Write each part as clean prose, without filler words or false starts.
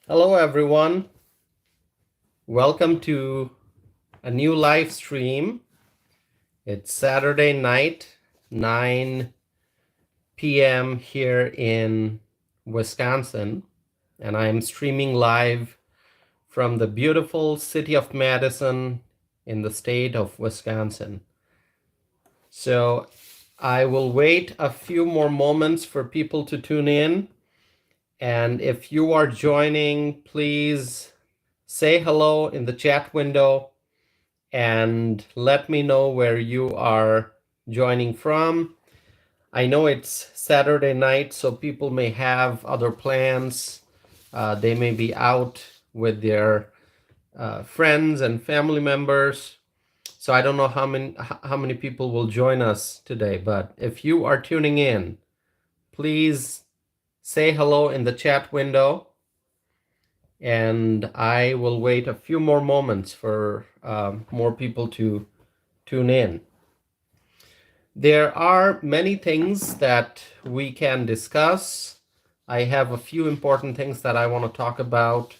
Hello, everyone. Welcome to a new live stream. It's Saturday night, 9 p.m. here in Wisconsin, and I'm streaming live from the beautiful city of Madison in the state of Wisconsin. So I will wait a few more moments for people to tune in. And if you are joining, please say hello in the chat window and let me know where you are joining from. I know it's Saturday night, so people may have other plans. They may be out with their friends and family members. So I don't know how many people will join us today, but if you are tuning in, please say hello in the chat window, and I will wait a few more moments for more people to tune in. There are many things that we can discuss. I have a few important things that I want to talk about,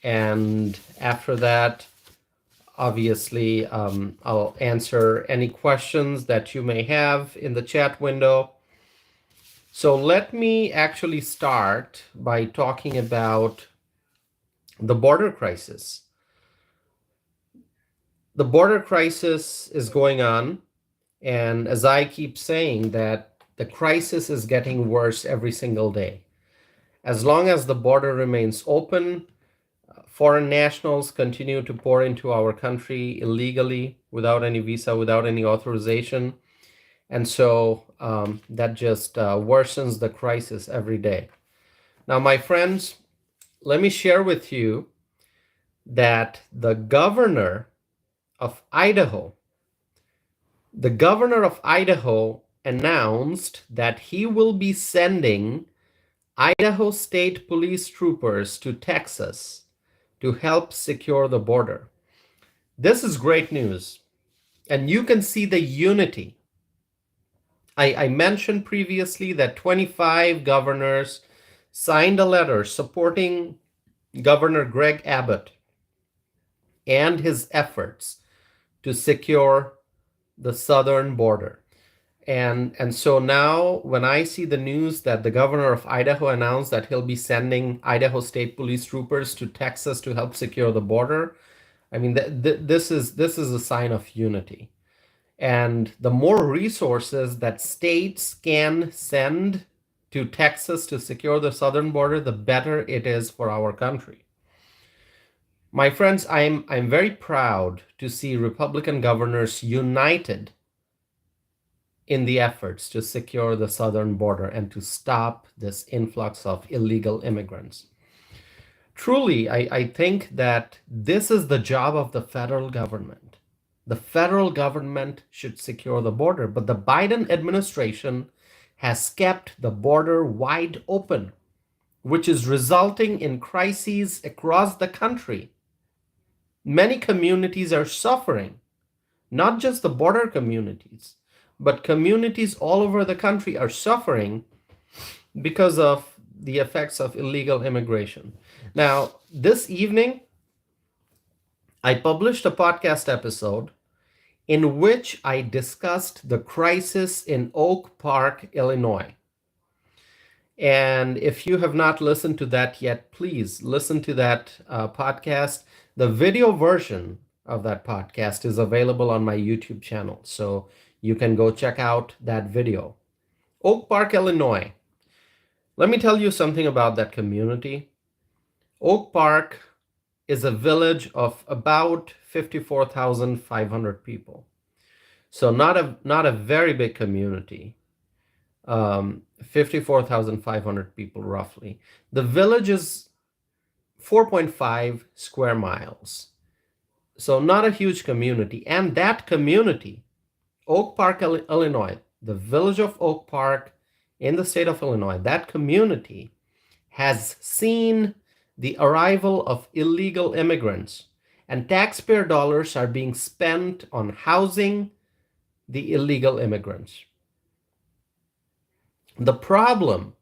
and after that, obviously, I'll answer any questions that you may have in the chat window. So let me actually start by talking about the border crisis. The border crisis is going on, and as I keep saying, that the crisis is getting worse every single day. As long as the border remains open, foreign nationals continue to pour into our country illegally, without any visa, without any authorization. And so that just worsens the crisis every day. Now, my friends, let me share with you that the governor of Idaho announced that he will be sending Idaho State Police troopers to Texas to help secure the border. This is great news, and you can see the unity. I mentioned previously that 25 governors signed a letter supporting Governor Greg Abbott and his efforts to secure the southern border. And so now when I see the news that the governor of Idaho announced that he'll be sending Idaho State Police troopers to Texas to help secure the border, I mean, this is a sign of unity. And the more resources that states can send to Texas to secure the southern border, the better it is for our country. My friends, I'm very proud to see Republican governors united in the efforts to secure the southern border and to stop this influx of illegal immigrants. Truly, I think that this is the job of the federal government. The federal government should secure the border, but the Biden administration has kept the border wide open, which is resulting in crises across the country. Many communities are suffering, not just the border communities, but communities all over the country are suffering because of the effects of illegal immigration. Now, this evening, I published a podcast episode in which I discussed the crisis in Oak Park, Illinois. And if you have not listened to that yet, please listen to that podcast. The video version of that podcast is available on my YouTube channel, so you can go check out that video. Oak Park, Illinois. Let me tell you something about that community. Oak Park is a village of about 54,500 people. So not a very big community. 54,500 people roughly. The village is 4.5 square miles. So not a huge community. And that community, Oak Park, Illinois, the village of Oak Park in the state of Illinois, that community has seen the arrival of illegal immigrants, and taxpayer dollars are being spent on housing the illegal immigrants. The problem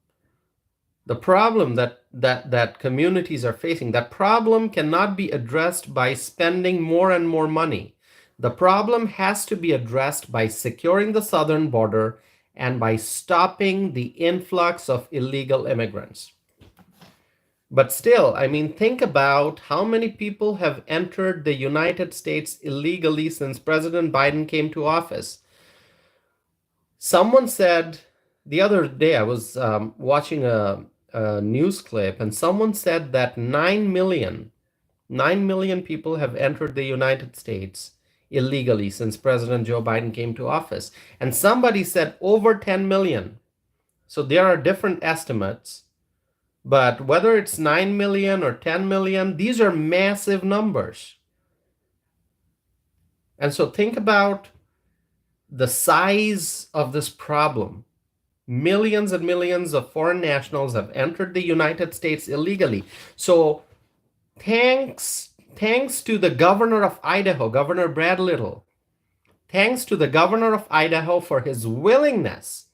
that that communities are facing. That problem cannot be addressed by spending more and more money. The problem has to be addressed by securing the southern border and by stopping the influx of illegal immigrants. But still, I mean, think about how many people have entered the United States illegally since President Biden came to office. Someone said the other day, I was watching a news clip, and someone said that 9 million people have entered the United States illegally since President Joe Biden came to office. And somebody said over 10 million. So there are different estimates. But whether it's 9 million or 10 million, these are massive numbers. And so think about the size of this problem. Millions and millions of foreign nationals have entered the United States illegally. So thanks to the governor of Idaho, Governor Brad Little, thanks to the governor of Idaho for his willingness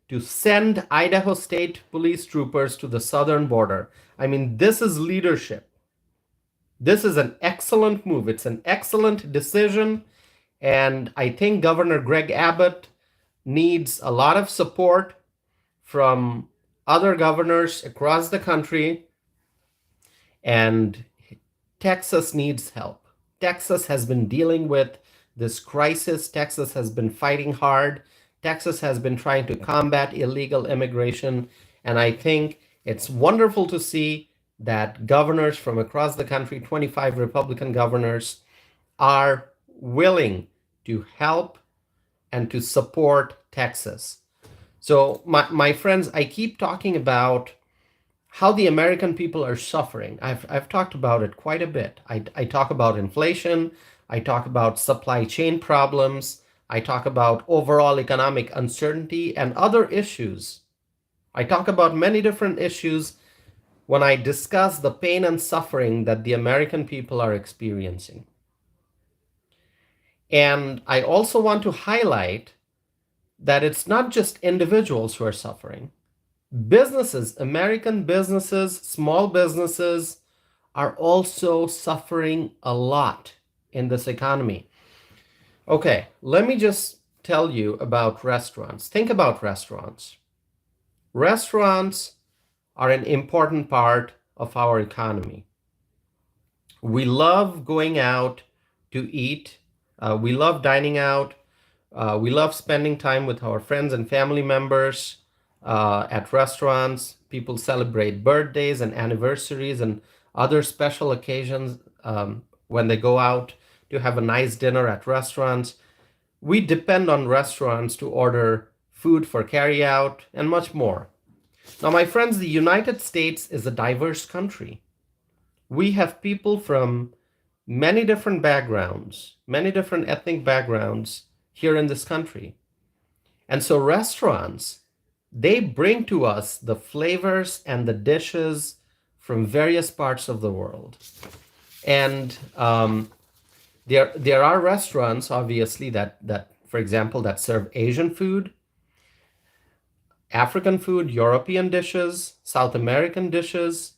to send Idaho State Police troopers to the southern border. I mean, this is leadership. This is an excellent move. It's an excellent decision. And I think Governor Greg Abbott needs a lot of support from other governors across the country. And Texas needs help. Texas has been dealing with this crisis. Texas has been fighting hard. Texas has been trying to combat illegal immigration. And I think it's wonderful to see that governors from across the country, 25 Republican governors, are willing to help and to support Texas. So my friends, I keep talking about how the American people are suffering. I've talked about it quite a bit. I talk about inflation. I talk about supply chain problems. I talk about overall economic uncertainty and other issues. I talk about many different issues when I discuss the pain and suffering that the American people are experiencing. And I also want to highlight that it's not just individuals who are suffering. Businesses, American businesses, small businesses are also suffering a lot in this economy. Okay, let me just tell you about restaurants. Think about restaurants. Restaurants are an important part of our economy. We love going out to eat. We love dining out. We love spending time with our friends and family members at restaurants. People celebrate birthdays and anniversaries and other special occasions when they go out to have a nice dinner at restaurants. We depend on restaurants to order food for carryout and much more. Now, my friends, the United States is a diverse country. We have people from many different backgrounds, many different ethnic backgrounds here in this country. And so restaurants, they bring to us the flavors and the dishes from various parts of the world. And there are restaurants, obviously, that, for example, that serve Asian food, African food, European dishes, South American dishes.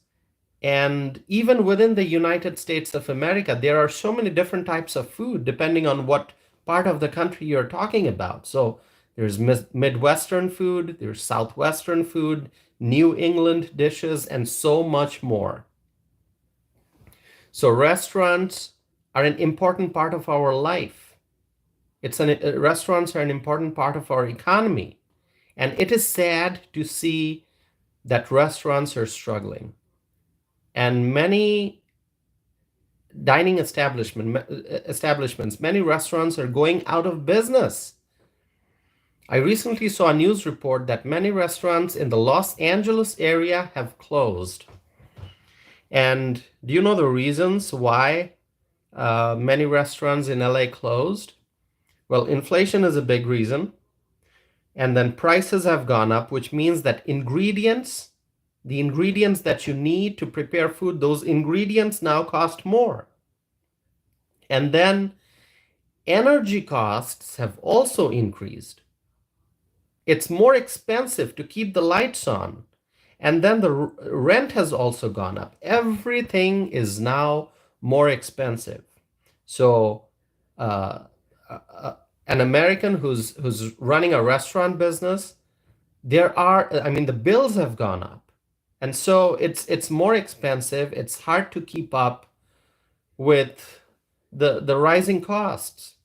And even within the United States of America, there are so many different types of food depending on what part of the country you're talking about. So there's Midwestern food, there's Southwestern food, New England dishes, and so much more. So restaurants are an important part of our life. Restaurants are an important part of our economy. And it is sad to see that restaurants are struggling. And many dining establishments, many restaurants are going out of business. I recently saw a news report that many restaurants in the Los Angeles area have closed. And do you know the reasons why many restaurants in LA closed? Well, inflation is a big reason. And then prices have gone up, which means that the ingredients that you need to prepare food, those ingredients now cost more. And then energy costs have also increased. It's more expensive to keep the lights on. And then the rent has also gone up. Everything is now more expensive. So, uh, uh, an American who's running a restaurant business, I mean, the bills have gone up, and so it's more expensive. It's hard to keep up with the rising costs.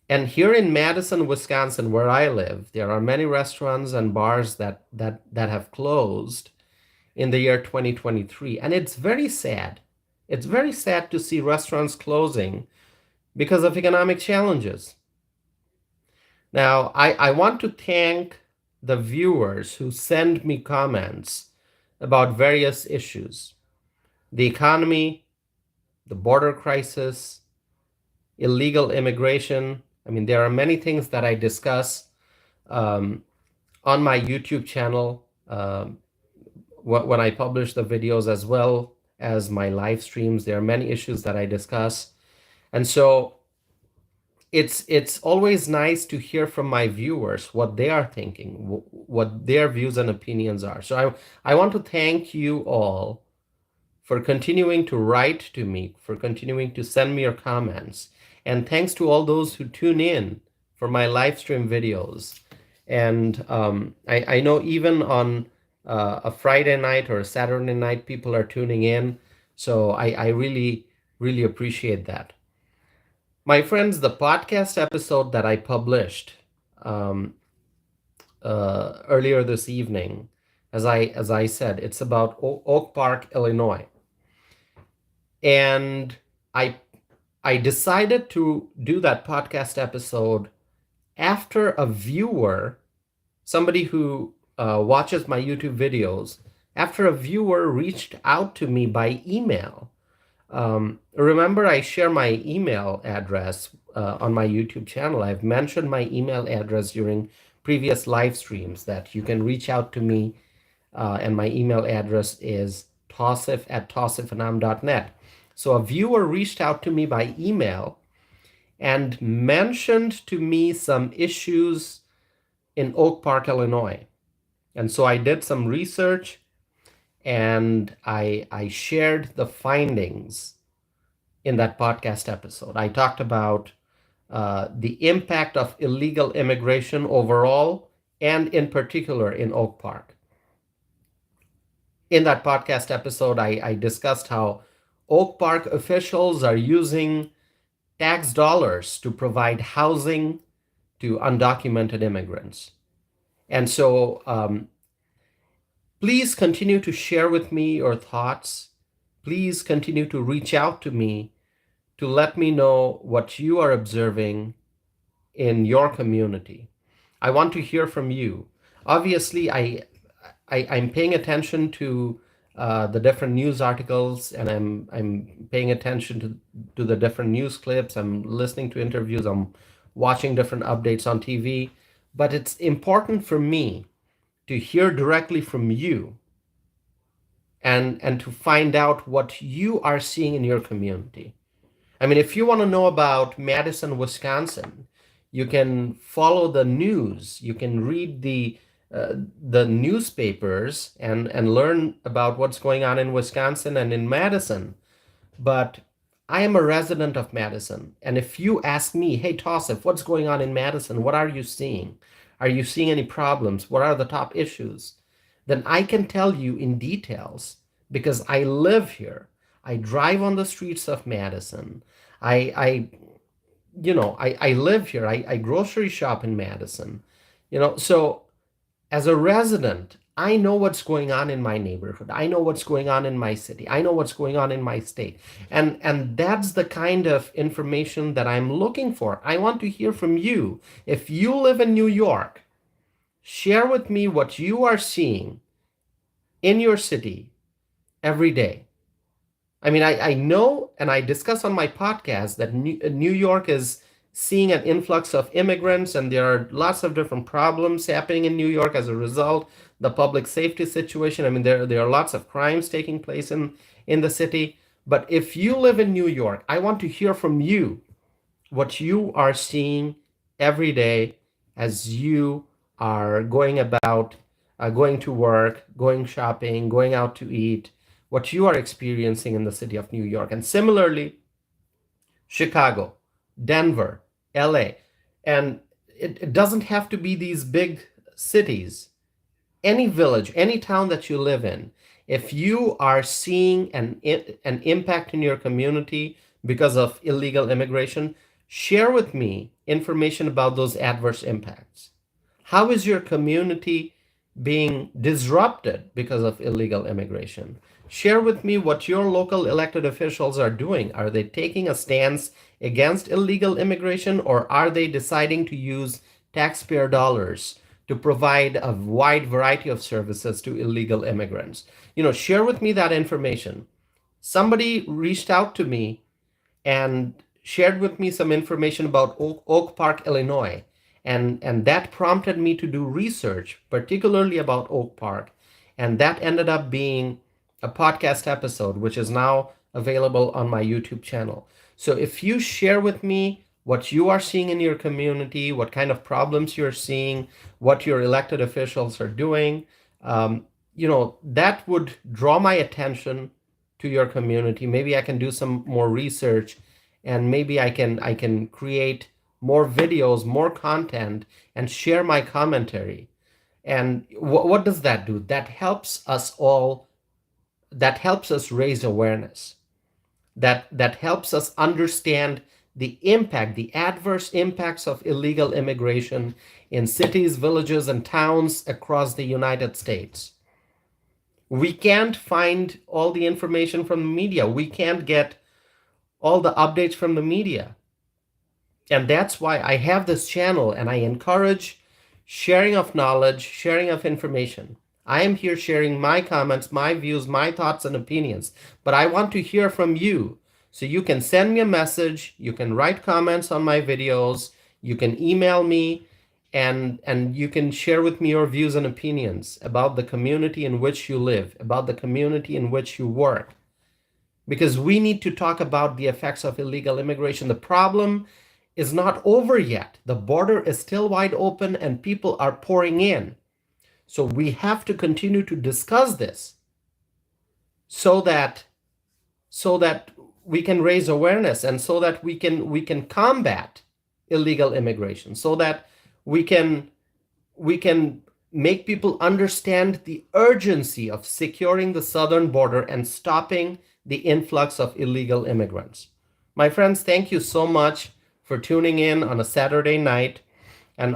And here in Madison, Wisconsin, where I live, there are many restaurants and bars that have closed in the year 2023. And it's very sad. It's very sad to see restaurants closing because of economic challenges. Now, I want to thank the viewers who send me comments about various issues: the economy, the border crisis, illegal immigration. I mean, there are many things that I discuss um, on my YouTube channel when I publish the videos, as well as my live streams. There are many issues that I discuss. And so it's always nice to hear from my viewers what they are thinking, what their views and opinions are. So I want to thank you all for continuing to write to me, for continuing to send me your comments. And thanks to all those who tune in for my live stream videos. And I know even on a Friday night or a Saturday night, people are tuning in. So I really, really appreciate that. My friends, the podcast episode that I published um, earlier this evening, as I said, it's about Oak Park, Illinois. And I decided to do that podcast episode after a viewer, somebody who watches my YouTube videos, after a viewer reached out to me by email. Remember, I share my email address on my YouTube channel. I've mentioned my email address during previous live streams, that you can reach out to me, and my email address is tosif@tosifandam.net. So a viewer reached out to me by email and mentioned to me some issues in Oak Park, Illinois. And so I did some research, and I shared the findings in that podcast episode. I talked about the impact of illegal immigration overall, and in particular in Oak Park. In that podcast episode, I discussed how Oak Park officials are using tax dollars to provide housing to undocumented immigrants. And so please continue to share with me your thoughts. Please continue to reach out to me to let me know what you are observing in your community. I want to hear from you. Obviously, I'm paying attention to the different news articles, and I'm paying attention to the different news clips. I'm listening to interviews. I'm watching different updates on TV. But it's important for me to hear directly from you, and to find out what you are seeing in your community. I mean, if you want to know about Madison, Wisconsin, you can follow the news. You can read the newspapers and learn about what's going on in Wisconsin and in Madison. But I am a resident of Madison, and if you ask me, hey Tosif, what's going on in Madison? What are you seeing? Are you seeing any problems? What are the top issues? Then I can tell you in details, because I live here. I drive on the streets of Madison. I live here. I grocery shop in Madison. So as a resident, I know what's going on in my neighborhood. I know what's going on in my city. I know what's going on in my state. And that's the kind of information that I'm looking for. I want to hear from you. If you live in New York, share with me what you are seeing in your city every day. I mean, I know, and I discuss on my podcast, that New York is seeing an influx of immigrants, and there are lots of different problems happening in New York as a result. The public safety situation, I mean, there are lots of crimes taking place in the city. But if you live in New York, I want to hear from you what you are seeing every day as you are going about going to work, going shopping, going out to eat, what you are experiencing in the city of New York. And similarly, Chicago, Denver, LA. And it doesn't have to be these big cities. Any village, any town that you live in, if you are seeing an impact in your community because of illegal immigration, share with me information about those adverse impacts. How is your community being disrupted because of illegal immigration? Share with me what your local elected officials are doing. Are they taking a stance against illegal immigration, or are they deciding to use taxpayer dollars to provide a wide variety of services to illegal immigrants? Share with me that information. Somebody reached out to me and shared with me some information about Oak Park, Illinois. And that prompted me to do research, particularly about Oak Park. And that ended up being a podcast episode, which is now available on my YouTube channel. So if you share with me what you are seeing in your community, what kind of problems you're seeing, what your elected officials are doing, that would draw my attention to your community. Maybe I can do some more research, and maybe I can create more videos, more content, and share my commentary. And what does that do? That helps us all. That helps us raise awareness. That helps us understand the impact, the adverse impacts of illegal immigration in cities, villages, and towns across the United States. We can't find all the information from the media. We can't get all the updates from the media. And that's why I have this channel, and I encourage sharing of knowledge, sharing of information. I am here sharing my comments, my views, my thoughts and opinions, but I want to hear from you. So you can send me a message, you can write comments on my videos, you can email me, and you can share with me your views and opinions about the community in which you live, about the community in which you work. Because we need to talk about the effects of illegal immigration. The problem is not over yet. The border is still wide open and people are pouring in. So we have to continue to discuss this so that we can raise awareness, and so that we can combat illegal immigration, so that we can make people understand the urgency of securing the southern border and stopping the influx of illegal immigrants. My friends, thank you so much for tuning in on a Saturday night. And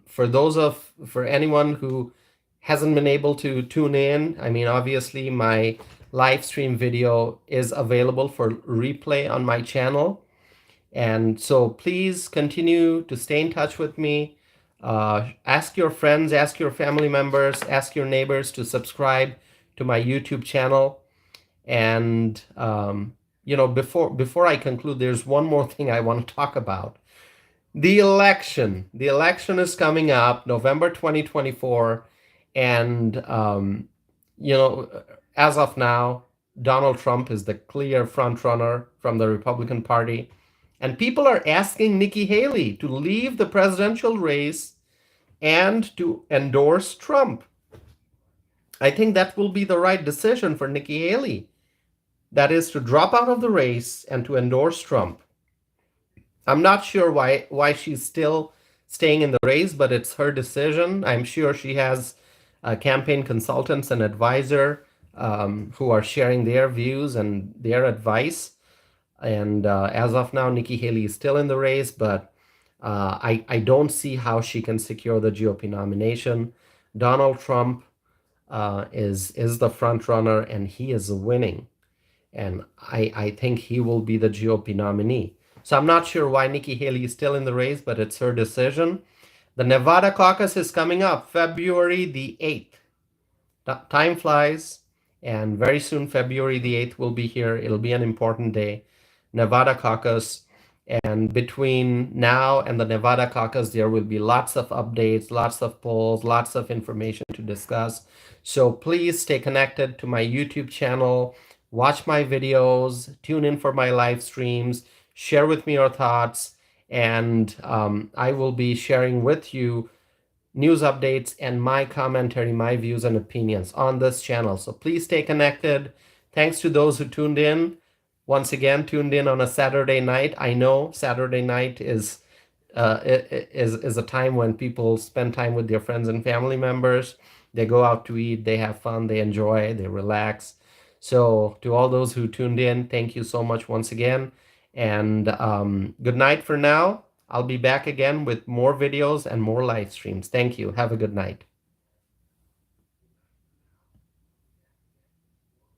for anyone who hasn't been able to tune in, I mean, obviously my live stream video is available for replay on my channel. And so please continue to stay in touch with me. Ask your friends, ask your family members, ask your neighbors to subscribe to my YouTube channel. And before I conclude, there's one more thing I want to talk about. The election. The election is coming up, November 2024. And, as of now, Donald Trump is the clear front runner from the Republican Party. And people are asking Nikki Haley to leave the presidential race and to endorse Trump. I think that will be the right decision for Nikki Haley. That is, to drop out of the race and to endorse Trump. I'm not sure why she's still staying in the race, but it's her decision. I'm sure she has campaign consultants and advisor who are sharing their views and their advice. And as of now, Nikki Haley is still in the race, but I don't see how she can secure the GOP nomination. Donald Trump is the front runner, and he is winning. And I think he will be the GOP nominee. So I'm not sure why Nikki Haley is still in the race, but it's her decision. The Nevada caucus is coming up February the 8th. Time flies, and very soon February the 8th will be here. It'll be an important day. Nevada caucus. And between now and the Nevada caucus, there will be lots of updates, lots of polls, lots of information to discuss. So please stay connected to my YouTube channel. Watch my videos, tune in for my live streams, share with me your thoughts, and I will be sharing with you news updates, and my commentary, my views and opinions on this channel. So please stay connected. Thanks to those who tuned in. Once again, tuned in on a Saturday night. I know Saturday night is a time when people spend time with their friends and family members. They go out to eat, they have fun, they enjoy, they relax. So to all those who tuned in, thank you so much once again. And good night for now. I'll be back again with more videos and more live streams. Thank you. Have a good night.